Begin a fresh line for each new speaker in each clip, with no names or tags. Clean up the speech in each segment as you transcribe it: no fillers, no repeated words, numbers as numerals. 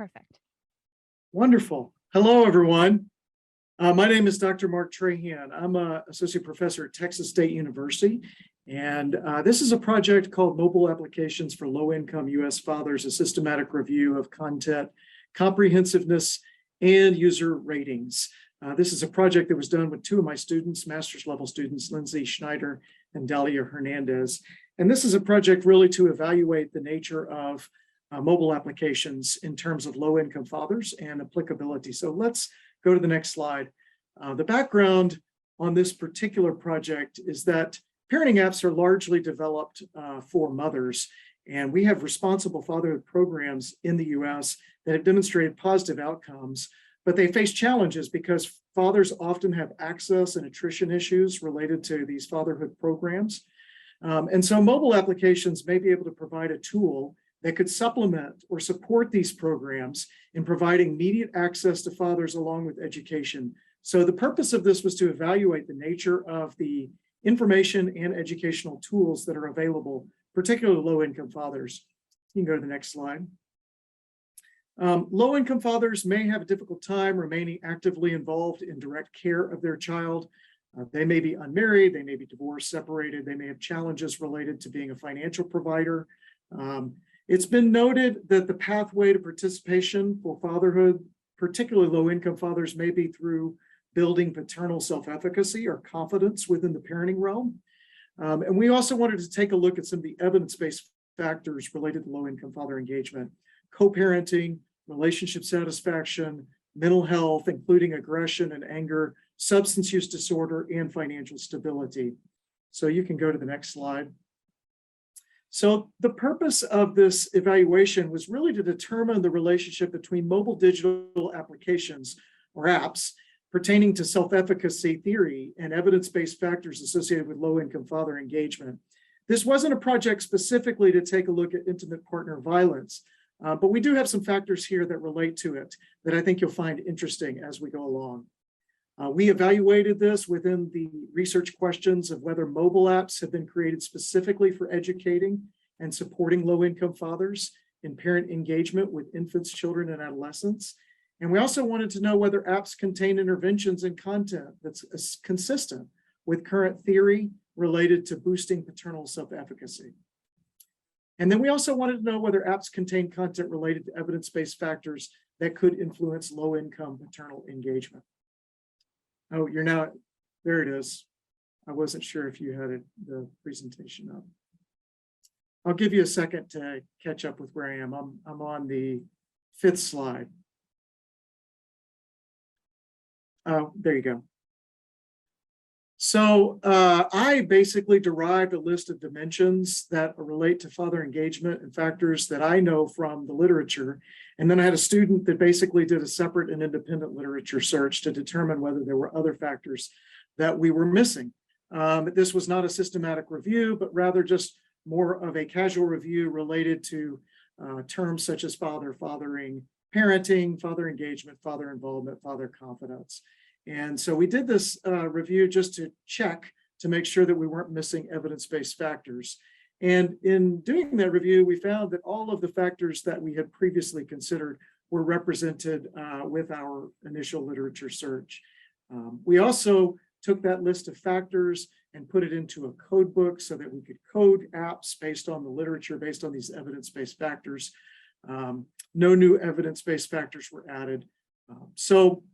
Perfect.
Wonderful. Hello, everyone. My name is Dr. Mark Trahan. I'm an associate professor at Texas State University, and this is a project called Mobile Applications for Low-Income U.S. Fathers, a systematic review of content, comprehensiveness, and user ratings. This is a project that was done with two of my students, master's level students, Lindsay Schneider and Dahlia Hernandez. And this is a project really to evaluate the nature of mobile applications in terms of low-income fathers and applicability. So let's go to the next slide. The background on this particular project is that parenting apps are largely developed for mothers, and we have responsible fatherhood programs in the US that have demonstrated positive outcomes, but they face challenges because fathers often have access and attrition issues related to these fatherhood programs. And so mobile applications may be able to provide a tool that could supplement or support these programs in providing immediate access to fathers along with education. So the purpose of this was to evaluate the nature of the information and educational tools that are available, particularly low-income fathers. You can go to the next slide. Low-income fathers may have a difficult time remaining actively involved in direct care of their child. They may be unmarried, they may be divorced, separated, they may have challenges related to being a financial provider. It's been noted that the pathway to participation for fatherhood, particularly low-income fathers, may be through building paternal self-efficacy or confidence within the parenting realm. And we also wanted to take a look at some of the evidence-based factors related to low-income father engagement, co-parenting, relationship satisfaction, mental health, including aggression and anger, substance use disorder, and financial stability. So you can go to the next slide. So the purpose of this evaluation was really to determine the relationship between mobile digital applications or apps pertaining to self-efficacy theory and evidence-based factors associated with low-income father engagement. This wasn't a project specifically to take a look at intimate partner violence, but we do have some factors here that relate to it that I think you'll find interesting as we go along. We evaluated this within the research questions of whether mobile apps have been created specifically for educating and supporting low-income fathers in parent engagement with infants, children, and adolescents. And we also wanted to know whether apps contain interventions and content that's consistent with current theory related to boosting paternal self-efficacy. And then we also wanted to know whether apps contain content related to evidence-based factors that could influence low-income paternal engagement. Oh, you're now, there it is. I wasn't sure if you had the presentation up. I'll give you a second to catch up with where I am. I'm on the 5th slide. Oh, there you go. So I basically derived a list of dimensions that relate to father engagement and factors that I know from the literature. And then I had a student that basically did a separate and independent literature search to determine whether there were other factors that we were missing. This was not a systematic review, but rather just more of a casual review related to terms such as father, fathering, parenting, father engagement, father involvement, father confidence. And so we did this review just to check to make sure that we weren't missing evidence-based factors. And in doing that review, we found that all of the factors that we had previously considered were represented with our initial literature search. We also took that list of factors and put it into a code book so that we could code apps based on the literature, based on these evidence-based factors. No new evidence-based factors were added. So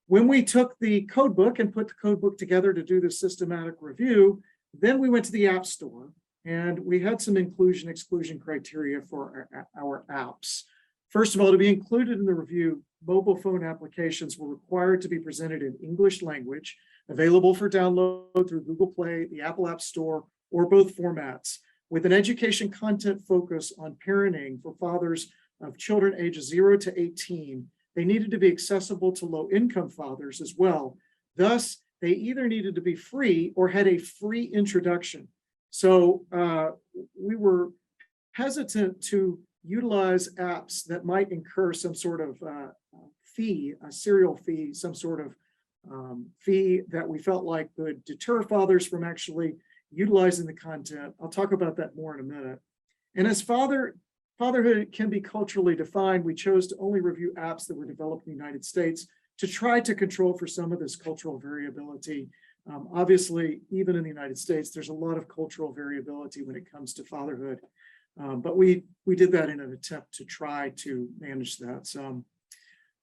when we took the code book and put the code book together to do this systematic review, then we went to the App Store and we had some inclusion-exclusion criteria for our apps. First of all, to be included in the review, mobile phone applications were required to be presented in English language, available for download through Google Play, the Apple App Store, or both formats, with an education content focus on parenting for fathers of children ages 0 to 18. They needed to be accessible to low-income fathers as well. Thus, they either needed to be free or had a free introduction. So we were hesitant to utilize apps that might incur some sort of fee, a serial fee, some sort of fee that we felt like would deter fathers from actually utilizing the content. I'll talk about that more in a minute. And as father fatherhood can be culturally defined, we chose to only review apps that were developed in the United States to try to control for some of this cultural variability. Obviously, even in the United States, there's a lot of cultural variability when it comes to fatherhood. But we did that in an attempt to try to manage that.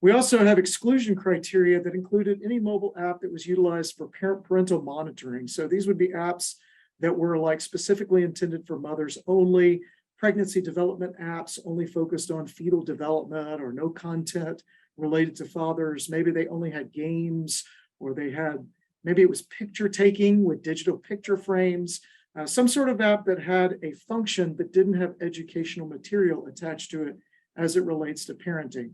We also have exclusion criteria that included any mobile app that was utilized for parental monitoring. So these would be apps that were like specifically intended for mothers only, pregnancy development apps only focused on fetal development, or no content related to fathers. Maybe they only had games, or they had, maybe it was picture taking with digital picture frames, some sort of app that had a function but didn't have educational material attached to it as it relates to parenting.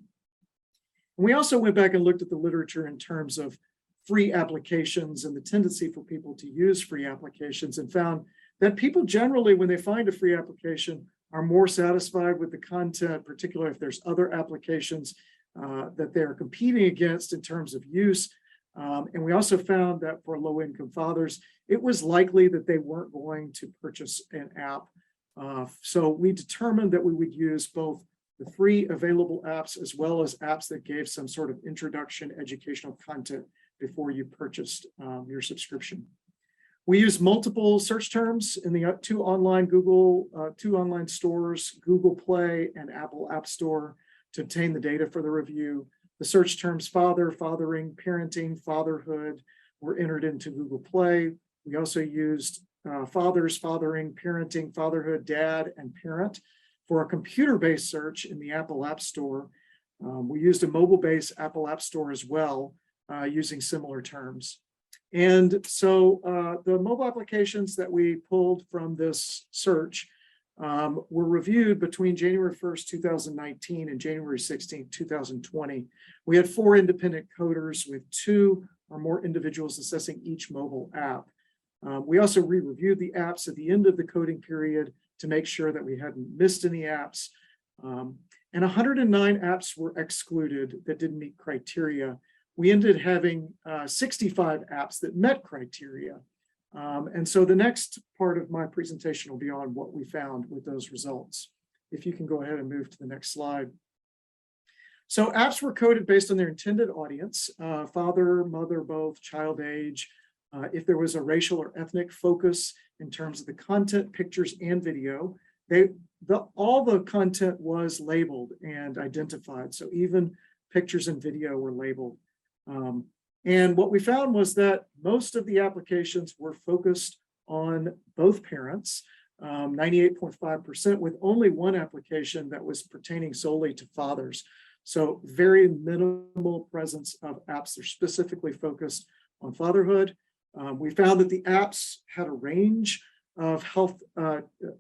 And we also went back and looked at the literature in terms of free applications and the tendency for people to use free applications, and found that people generally, when they find a free application, are more satisfied with the content, particularly if there's other applications that they're competing against in terms of use. And we also found that for low-income fathers, it was likely that they weren't going to purchase an app. So we determined that we would use both the free available apps as well as apps that gave some sort of introduction educational content before you purchased your subscription. We use multiple search terms in the two online stores, Google Play and Apple App Store, to obtain the data for the review. The search terms father, fathering, parenting, fatherhood were entered into Google Play. We also used fathers, fathering, parenting, fatherhood, dad, and parent. For a computer-based search in the Apple App Store, we used a mobile-based Apple App Store as well, using similar terms. And so the mobile applications that we pulled from this search were reviewed between January 1st, 2019 and January 16th, 2020. We had 4 independent coders with 2 or more individuals assessing each mobile app. We also re-reviewed the apps at the end of the coding period to make sure that we hadn't missed any apps. And 109 apps were excluded that didn't meet criteria. We ended having 65 apps that met criteria. And so the next part of my presentation will be on what we found with those results. If you can go ahead and move to the next slide. So apps were coded based on their intended audience, father, mother, both, child age, if there was a racial or ethnic focus in terms of the content, pictures, and video. All the content was labeled and identified. So even pictures and video were labeled. And what we found was that most of the applications were focused on both parents, 98.5%, with only one application that was pertaining solely to fathers. So very minimal presence of apps that are specifically focused on fatherhood. We found that the apps had a range of health,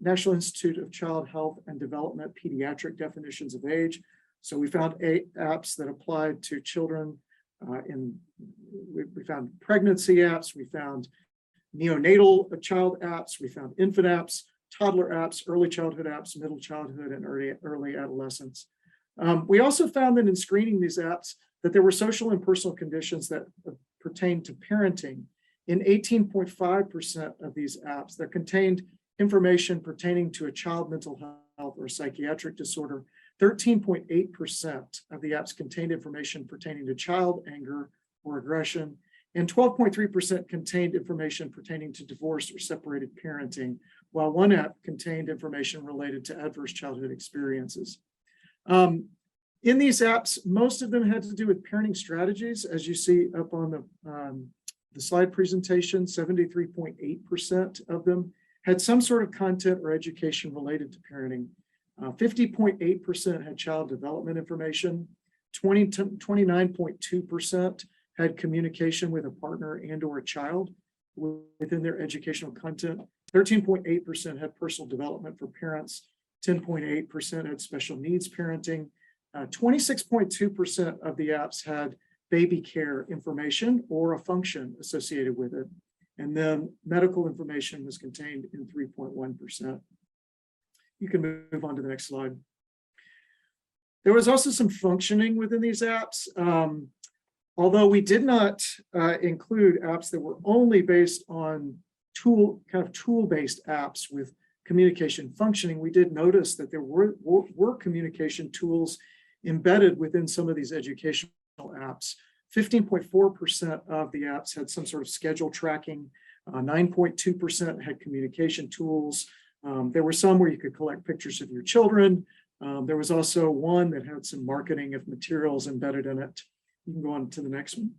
National Institute of Child Health and Development pediatric definitions of age. So we found 8 apps that applied to children. We found pregnancy apps, we found neonatal child apps, we found infant apps, toddler apps, early childhood apps, middle childhood, and early adolescence. We also found that in screening these apps that there were social and personal conditions that pertain to parenting in 18.5% of these apps that contained information pertaining to a child mental health or psychiatric disorder. 13.8% of the apps contained information pertaining to child anger or aggression, and 12.3% contained information pertaining to divorced or separated parenting, while one app contained information related to adverse childhood experiences. In these apps, most of them had to do with parenting strategies, as you see up on the slide presentation. 73.8% of them had some sort of content or education related to parenting. 50.8% had child development information, 29.2% had communication with a partner and or a child within their educational content, 13.8% had personal development for parents, 10.8% had special needs parenting, 26.2% of the apps had baby care information or a function associated with it, and then medical information was contained in 3.1%. You can move on to the next slide. There was also some functioning within these apps. Although we did not include apps that were only based on tool-based apps with communication functioning, we did notice that there were communication tools embedded within some of these educational apps. 15.4% of the apps had some sort of schedule tracking. 9.2% had communication tools. There were some where you could collect pictures of your children. There was also one that had some marketing of materials embedded in it. You can go on to the next one.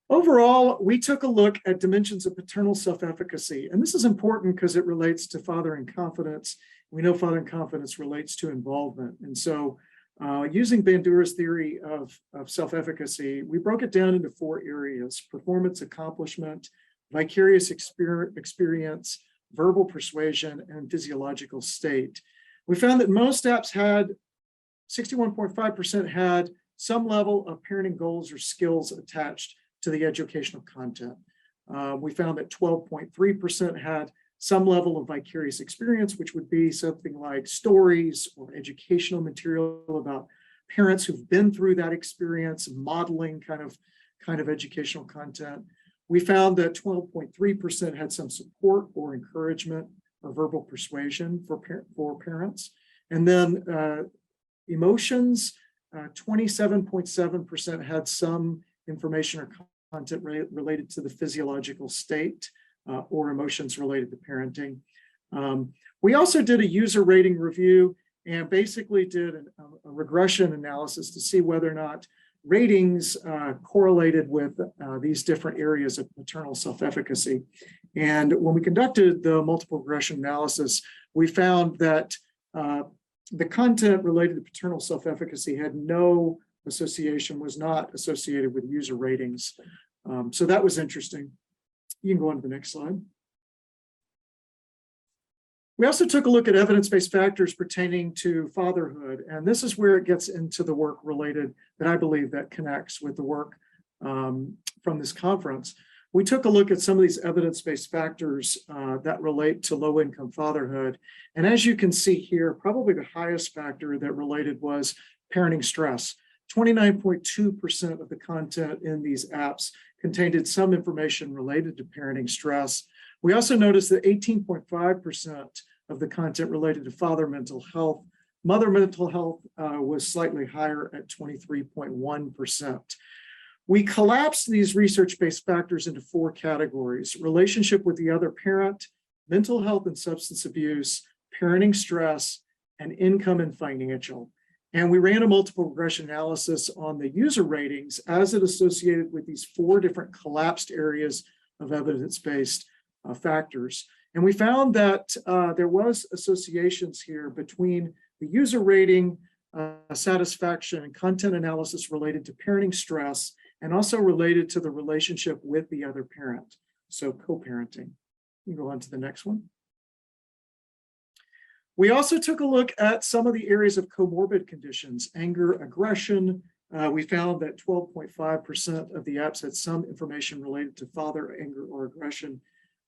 Overall, we took a look at dimensions of paternal self-efficacy, and this is important because it relates to fathering confidence. We know fathering confidence relates to involvement, and so using Bandura's theory of self-efficacy, we broke it down into 4 areas: performance, accomplishment, vicarious experience, verbal persuasion, and physiological state. We found that most apps had 61.5% had some level of parenting goals or skills attached to the educational content. We found that 12.3% had some level of vicarious experience, which would be something like stories or educational material about parents who've been through that experience, modeling kind of educational content. We found that 12.3% had some support or encouragement or verbal persuasion for parents. And then emotions, 27.7% had some information or content related to the physiological state or emotions related to parenting. We also did a user rating review and basically did a regression analysis to see whether or not ratings correlated with these different areas of maternal self-efficacy. And when we conducted the multiple regression analysis, we found that the content related to paternal self-efficacy had no association, was not associated with user ratings. So that was interesting. You can go on to the next slide. We also took a look at evidence-based factors pertaining to fatherhood, and this is where it gets into the work related that I believe that connects with the work from this conference. We took a look at some of these evidence-based factors that relate to low-income fatherhood, and as you can see here, probably the highest factor that related was parenting stress. 29.2% of the content in these apps contained some information related to parenting stress. We also noticed that 18.5% of the content related to father mental health. Mother mental health was slightly higher at 23.1%. We collapsed these research-based factors into 4 categories: relationship with the other parent, mental health and substance abuse, parenting stress, and income and financial. And we ran a multiple regression analysis on the user ratings as it associated with these 4 different collapsed areas of evidence-based factors. And we found that there was associations here between the user rating, satisfaction, and content analysis related to parenting stress, and also related to the relationship with the other parent, so co-parenting. You can go on to the next one. We also took a look at some of the areas of comorbid conditions, anger, aggression. We found that 12.5% of the apps had some information related to father anger or aggression,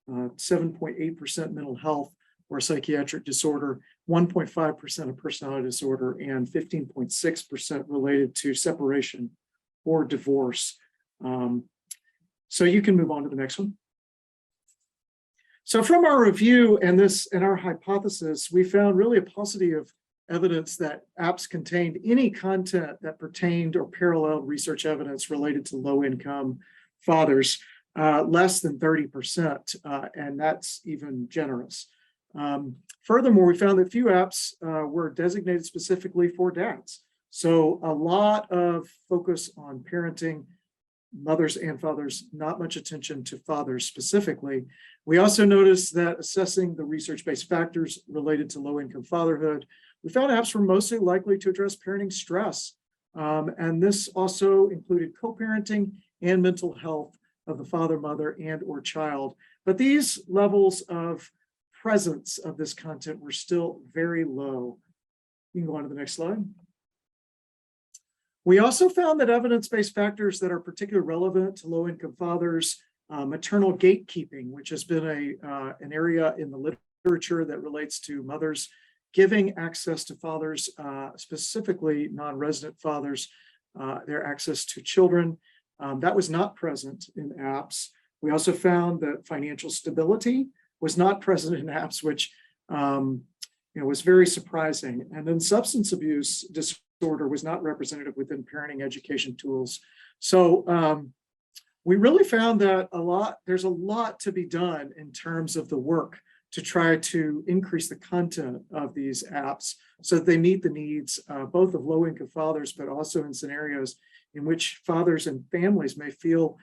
7.8% mental health or psychiatric disorder, 1.5% of personality disorder, and 15.6% related to separation or divorce. So you can move on to the next one. So from our review and our hypothesis, we found really a paucity of evidence that apps contained any content that pertained or paralleled research evidence related to low-income fathers, less than 30%, and that's even generous. Furthermore, we found that few apps were designated specifically for dads. So a lot of focus on parenting, mothers and fathers, not much attention to fathers specifically. We also noticed that assessing the research-based factors related to low-income fatherhood, we found apps were mostly likely to address parenting stress. And this also included co-parenting and mental health of the father, mother, and or child. But these levels of presence of this content were still very low. You can go on to the next slide. We also found that evidence-based factors that are particularly relevant to low-income fathers, maternal gatekeeping, which has been an area in the literature that relates to mothers giving access to fathers, specifically non-resident fathers, their access to children. That was not present in apps. We also found that financial stability was not present in apps, which was very surprising. And then substance abuse disorder was not represented within parenting education tools. So we really found that there's a lot to be done in terms of the work to try to increase the content of these apps so that they meet the needs both of low-income fathers, but also in scenarios in which fathers and families may feel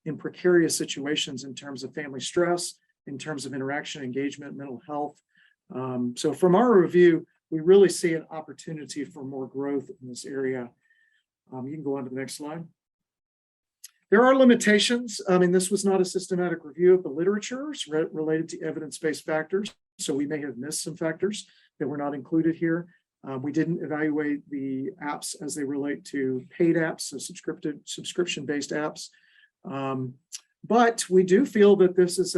in precarious situations in terms of family stress, in terms of interaction, engagement, mental health. So from our review, we really see an opportunity for more growth in this area. You can go on to the next slide. There are limitations. I mean, this was not a systematic review of the literature related to evidence-based factors, so we may have missed some factors that were not included here. We didn't evaluate the apps as they relate to paid apps, so subscription-based apps. But we do feel that this is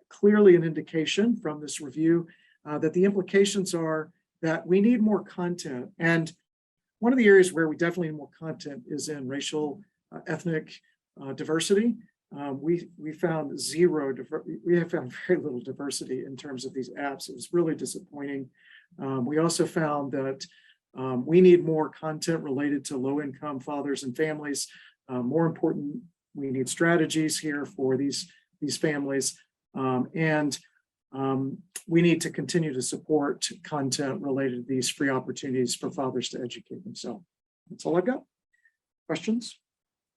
clearly an indication from this review that the implications are that we need more content. And one of the areas where we definitely need more content is in racial, ethnic diversity. We found we have found very little diversity in terms of these apps. It was really disappointing. We also found that we need more content related to low-income fathers and families. More important, we need strategies here for these families. And we need to continue to support content related to these free opportunities for fathers to educate themselves. That's all I've got. Questions?